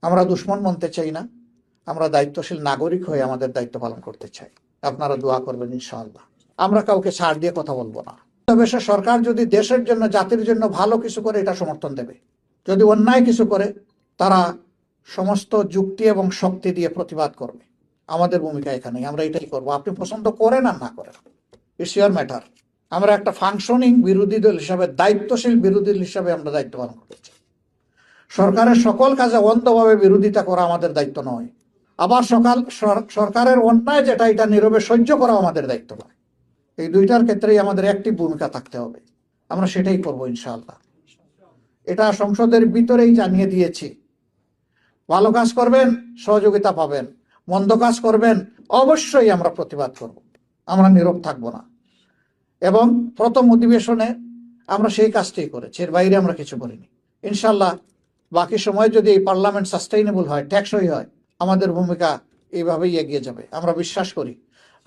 আমরা দুশ্মন মানতে চাই না, আমরা দায়িত্বশীল নাগরিক হয়ে আমাদের দায়িত্ব পালন করতে চাই। আপনারা দোয়া করবেন ইনশাআল্লাহ। আমরা কাউকে ছাড় দিয়ে কথা বলবো না। তবে সে সরকার যদি দেশের জন্য, জাতির জন্য ভালো কিছু করে, এটা সমর্থন দেবে। যদি অন্যায় কিছু করে, তারা সমস্ত যুক্তি এবং শক্তি দিয়ে প্রতিবাদ করবে। আমাদের ভূমিকা এখানে, আমরা এটাই করবো। আপনি পছন্দ করেন আর না করেন, ইটস ইয়োর ম্যাটার। আমরা একটা ফাংশনিং বিরোধী দল হিসাবে, দায়িত্বশীল বিরোধী দল হিসাবে আমরা দায়িত্ব পালন করতে চাই। সরকারের সকল কাজে অন্ধভাবে বিরোধিতা করা আমাদের দায়িত্ব নয়। আবার সরকারের অন্যায় যেটা, এটা নীরবে সহ্য করা আমাদের দায়িত্ব নয়। এই দুইটার ক্ষেত্রেই আমাদের একটি ভূমিকা থাকতে হবে। আমরা সেটাই করব ইনশাআল্লাহ। এটা সংসদের ভিতরেই জানিয়ে দিয়েছি। ভালো কাজ করবেন, সহযোগিতা পাবেন। মন্দ কাজ করবেন, অবশ্যই আমরা প্রতিবাদ করব। আমরা নীরব থাকবো না। এবং প্রথম অধিবেশনে আমরা সেই কাজটাই করেছি, এর বাইরে আমরা কিছু করিনি। ইনশাআল্লাহ বাকি সময় যদি এই পার্লামেন্ট সাস্টেইনেবল হয়, টেকসই হয়, আমাদের ভূমিকা এইভাবেই এগিয়ে যাবে। আমরা বিশ্বাস করি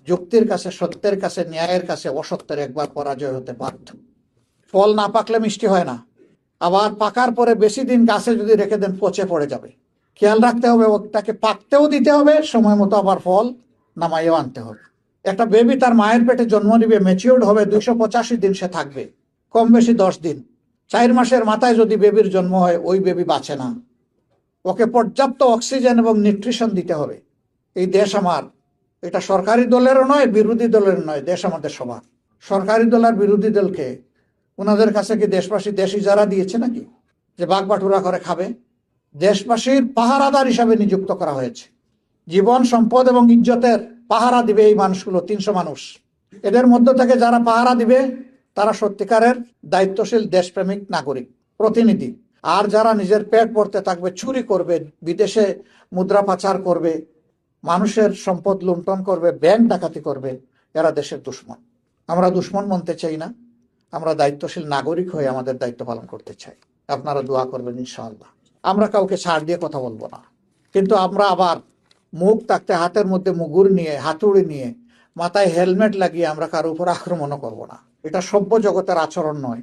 যুক্তির কাছে, সত্যের কাছে, ন্যায়ের কাছে অসত্যের একবার পরাজয় হতে বাধ্য। ফল না পাকলে মিষ্টি হয় না। আবার পাকার পরে বেশি দিন গাছে যদি রেখে দেন, পচে পড়ে যাবে। খেয়াল রাখতে হবে, ওটাকে পাকতেও দিতে হবে, সময় মতো আবার ফল নামাইও আনতে হবে। একটা বেবি তার মায়ের পেটে জন্ম নিবে, ম্যাচিউরড হবে 285 দিন সে থাকবে, কম বেশি 10 দিন। 4 মাসের মাথায় যদি বেবির জন্ম হয়, ওই বেবি বাঁচে না। ওকে পর্যাপ্ত অক্সিজেন এবং নিউট্রিশন দিতে হবে। এই দেশ আমার, এটা সরকারি দলেরও নয়, বিরোধী দলের নয়, দেশ আমাদের সবার। সরকারি দল আর বিরোধী দলকে, ওনাদের কাছে কি দেশবাসী দেশ ইজারা দিয়েছে নাকি যে বাঘ বাটুরা করে খাবে? দেশবাসীর পাহারাদার হিসাবে নিযুক্ত করা হয়েছে। জীবন, সম্পদ এবং ইজ্জতের পাহারা দিবে এই মানুষগুলো, 300 মানুষ। এদের মধ্য থেকে যারা পাহারা দিবে, তারা সত্যিকারের দায়িত্বশীল দেশপ্রেমিক নাগরিক, প্রতিনিধি। আর যারা নিজের পেট ভরতে থাকবে, চুরি করবে, বিদেশে মুদ্রা পাচার করবে, মানুষের সম্পদ লুণ্ঠন করবে, ব্যাংক ডাকাতি করবে, এরা দেশের দুশ্মন। আমরা দুশ্মন মানতে চাই না, আমরা দায়িত্বশীল নাগরিক হয়ে আমাদের দায়িত্ব পালন করতে চাই। আপনারা দোয়া করবেন ইনশাআল্লাহ। আমরা কাউকে ছাড় দিয়ে কথা বলবো না, কিন্তু আমরা আবার মুখ থাকতে হাতের মধ্যে মুগুর নিয়ে, হাতুড়ি নিয়ে, মাথায় হেলমেট লাগিয়ে আমরা কারো উপর আক্রমণও করব না। এটা সভ্য জগতের আচরণ নয়।